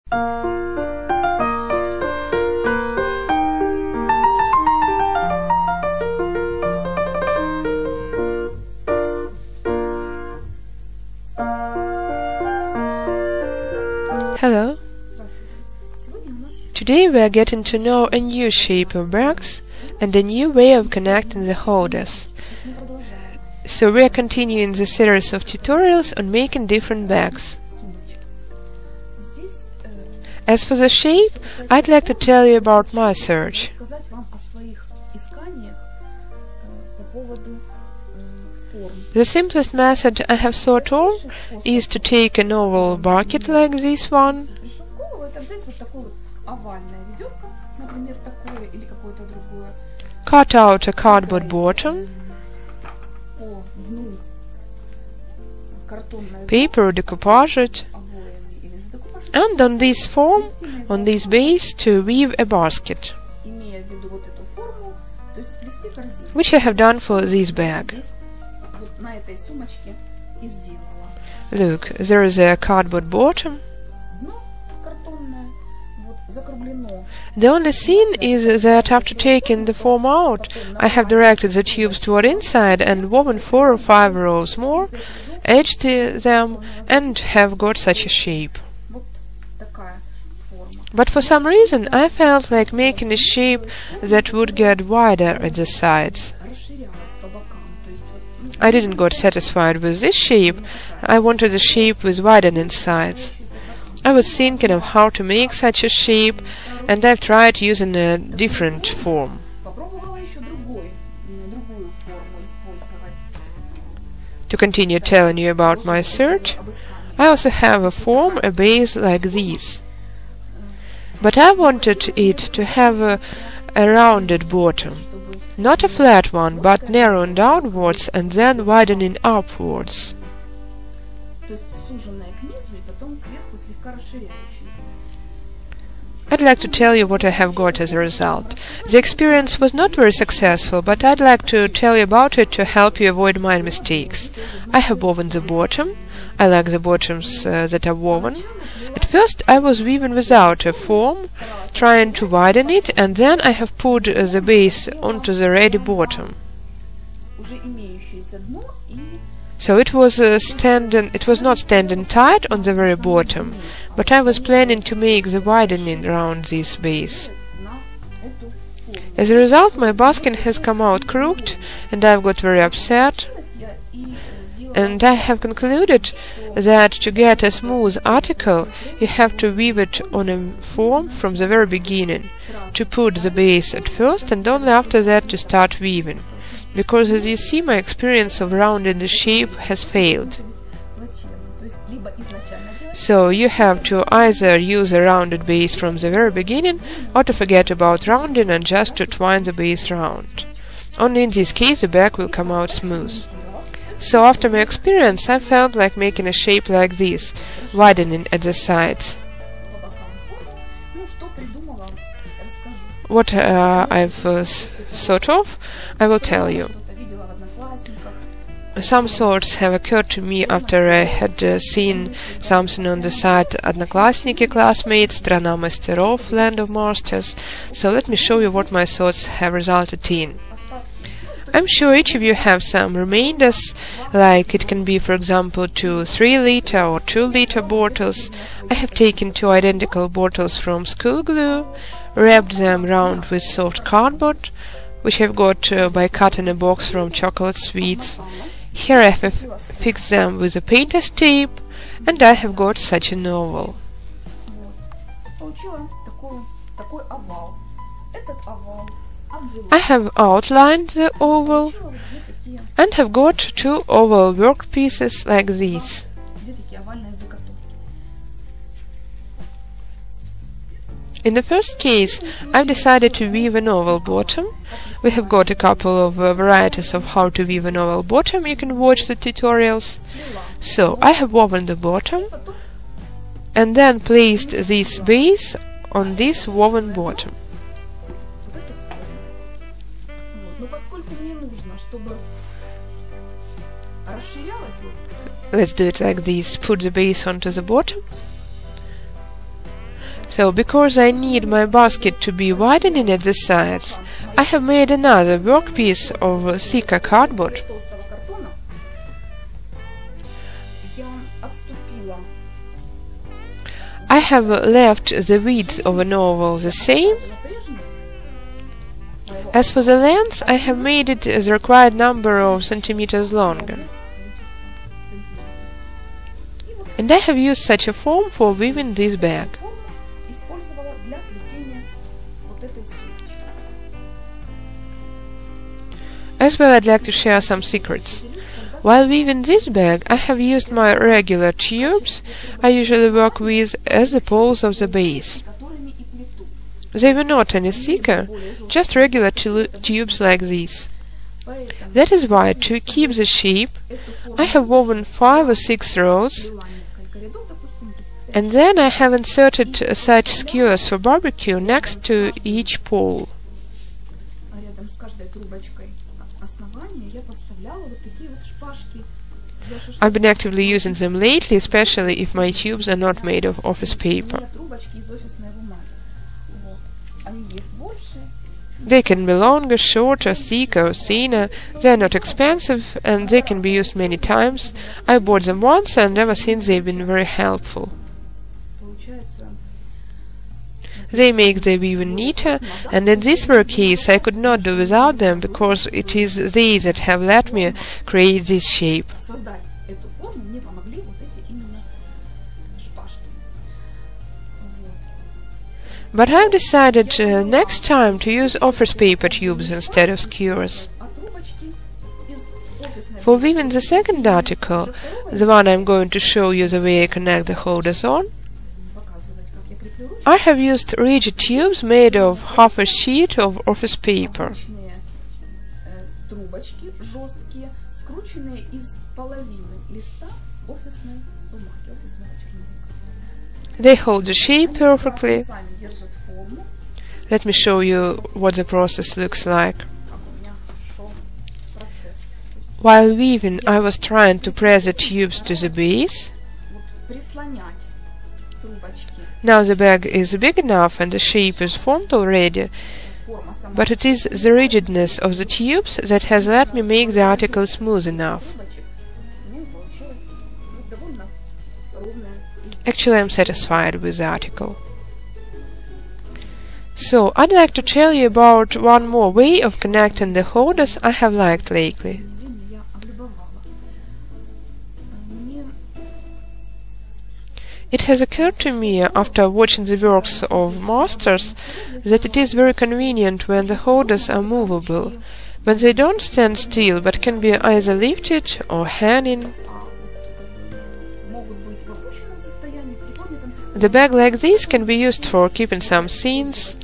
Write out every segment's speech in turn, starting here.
Hello. Today we are getting to know a new shape of bags and a new way of connecting the holders. So we are continuing the series of tutorials on making different bags. As for the shape, I'd like to tell you about my search. The simplest method I have thought of is to take an oval bucket like this one, cut out a cardboard bottom, paper decoupage it, and on this form, on this base, to weave a basket, which I have done for this bag. Look, there is a cardboard bottom. The only thing is that after taking the form out, I have directed the tubes toward inside and woven 4 or 5 rows more, edged them, and have got such a shape. But for some reason I felt like making a shape that would get wider at the sides. I didn't get satisfied with this shape. I wanted a shape with widening sides. I was thinking of how to make such a shape, and I've tried using a different form. To continue telling you about my search, I also have a form, a base like this. But I wanted it to have a rounded bottom. Not a flat one, but narrowing downwards and then widening upwards. I'd like to tell you what I have got as a result. The experience was not very successful, but I'd like to tell you about it to help you avoid my mistakes. I have woven the bottom. I like the bottoms that are woven. At first I was weaving without a form, trying to widen it, and then I have put the base onto the ready bottom. So it was not standing tight on the very bottom, but I was planning to make the widening around this base. As a result, my basket has come out crooked, and I've got very upset. And I have concluded that to get a smooth article, you have to weave it on a form from the very beginning, to put the base at first and only after that to start weaving, because as you see, my experience of rounding the shape has failed. So you have to either use a rounded base from the very beginning, or to forget about rounding and just to twine the base round. Only in this case the bag will come out smooth. So after my experience, I felt like making a shape like this, widening at the sides. What I've thought of, I will tell you. Some thoughts have occurred to me after I had seen something on the site Одноклассники classmates, Страна мастеров, Land of Masters, so let me show you what my thoughts have resulted in. I'm sure each of you have some remainders, like it can be, for example, 2 3-liter or 2-liter bottles. I have taken 2 identical bottles from school glue, wrapped them round with soft cardboard, which I've got by cutting a box from chocolate sweets. Here I have fixed them with a painter's tape, and I have got such an oval. I have outlined the oval and have got 2 oval work pieces like these. In the first case, I've decided to weave an oval bottom. We have got a couple of varieties of how to weave an oval bottom. You can watch the tutorials. So I have woven the bottom and then placed this base on this woven bottom. Let's do it like this. Put the base onto the bottom. So, because I need my basket to be widening at the sides, I have made another workpiece of thicker cardboard. I have left the width of an oval the same. As for the length, I have made it the required number of centimeters longer. And I have used such a form for weaving this bag. As well, I'd like to share some secrets. While weaving this bag, I have used my regular tubes I usually work with as the poles of the base. They were not any thicker, just regular tubes like these. That is why, to keep the shape, I have woven 5 or 6 rows, and then I have inserted such skewers for barbecue next to each pole. I've been actively using them lately, especially if my tubes are not made of office paper. They can be longer, shorter, thicker or thinner. They are not expensive and they can be used many times. I bought them once and ever since they've been very helpful. They make the weaving neater, and in this work case I could not do without them, because it is they that have let me create this shape. But I've decided next time to use office paper tubes instead of skewers. For weaving the second article, the one I'm going to show you the way I connect the holders on, I have used rigid tubes made of half a sheet of office paper. They hold the shape perfectly. Let me show you what the process looks like. While weaving, I was trying to press the tubes to the base. Now the bag is big enough and the shape is formed already, but it is the rigidness of the tubes that has let me make the article smooth enough. Actually, I'm satisfied with the article. So, I'd like to tell you about one more way of connecting the holders I have liked lately. It has occurred to me after watching the works of masters that it is very convenient when the holders are movable, when they don't stand still but can be either lifted or hanging. The bag like this can be used for keeping some things.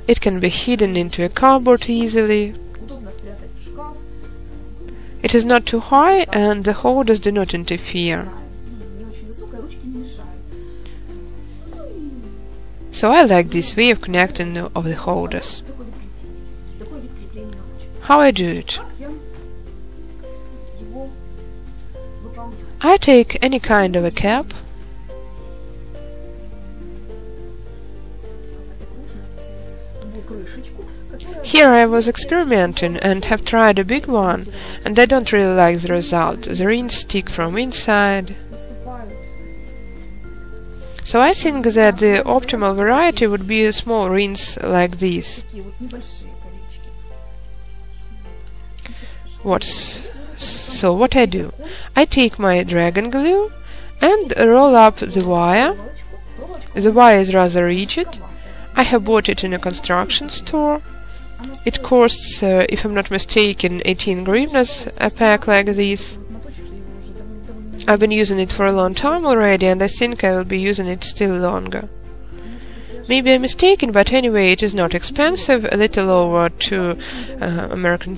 It can be hidden into a cupboard easily. It is not too high and the holders do not interfere. So I like this way of connecting of the holders. How I do it? I take any kind of a cap, here I was experimenting and have tried a big one, and I don't really like the result. The rings stick from inside. So I think that the optimal variety would be small rings like this. So what I do? I take my dragon glue and roll up the wire. The wire is rather rigid. I have bought it in a construction store. It costs, if I'm not mistaken, 18 hryvnias a pack like this. I've been using it for a long time already, and I think I will be using it still longer. Maybe I'm mistaken, but anyway, it is not expensive, a little over $2 American.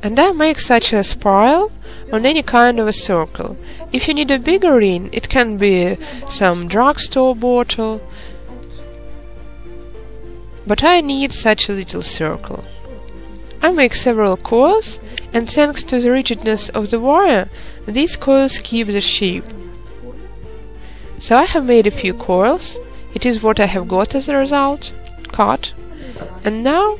And I make such a spiral on any kind of a circle. If you need a bigger ring, it can be some drugstore bottle, but I need such a little circle. I make several coils, and thanks to the rigidness of the wire, these coils keep the shape. So I have made a few coils. It is what I have got as a result. Cut. And now,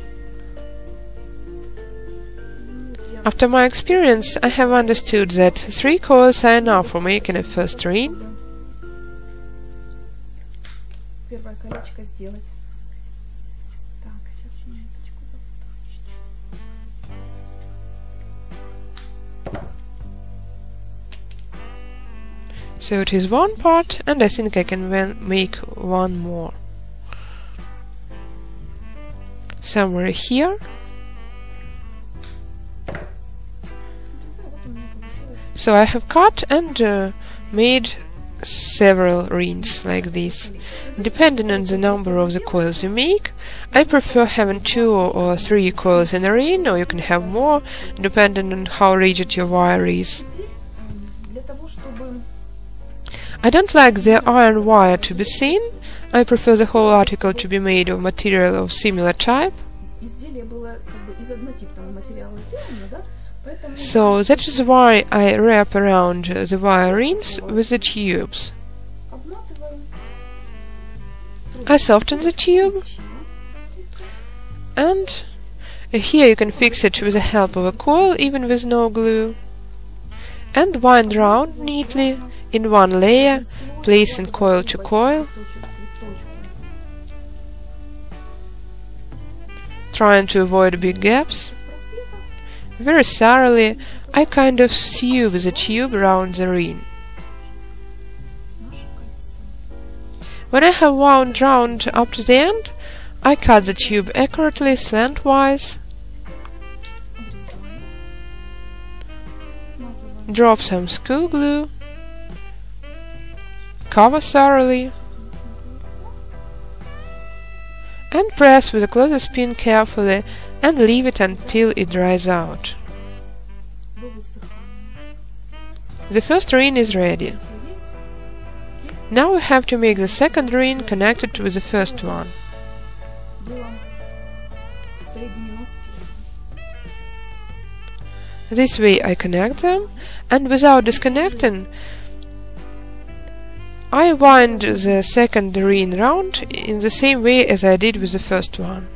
after my experience, I have understood that 3 coils are enough for making a first ring. Первое колечко сделать. Так, сейчас ниточку запутаю чуть-чуть. So it is one part, and I think I can make one more. Somewhere here. So I have cut and made several rings like this. Depending on the number of the coils you make, I prefer having 2 or 3 coils in a ring, or you can have more, depending on how rigid your wire is. I don't like the iron wire to be seen. I prefer the whole article to be made of material of similar type. So that is why I wrap around the wire rings with the tubes. I soften the tube, and here you can fix it with the help of a coil, even with no glue, and wind round neatly in one layer, placing coil to coil, trying to avoid big gaps. Very thoroughly, I kind of sew with the tube around the ring. When I have wound round up to the end, I cut the tube accurately slantwise, drop some school glue, cover thoroughly, and press with a clothespin carefully and leave it until it dries out. The first ring is ready. Now we have to make the second ring connected with the first one. This way I connect them, and without disconnecting, I wind the second ring round in the same way as I did with the first one.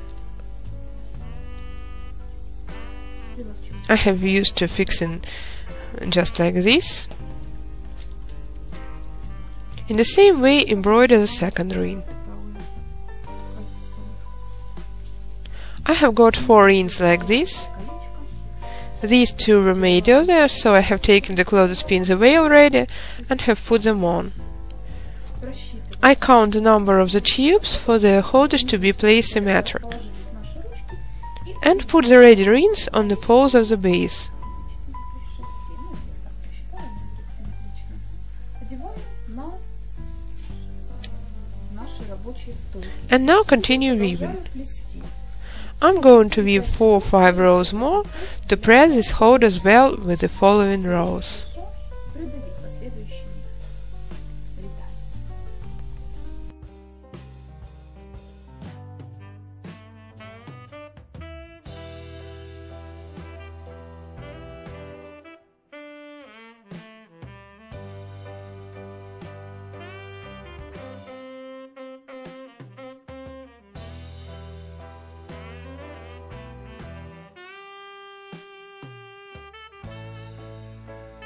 I have used to fixing just like this. In the same way, embroider the second ring. I have got 4 rings like this. These 2 were made earlier, so I have taken the clothespins away already and have put them on. I count the number of the tubes for the holders to be placed symmetric, and put the ready rings on the poles of the base. And now continue weaving. I'm going to weave 4 or 5 rows more to press these holders well with the following rows.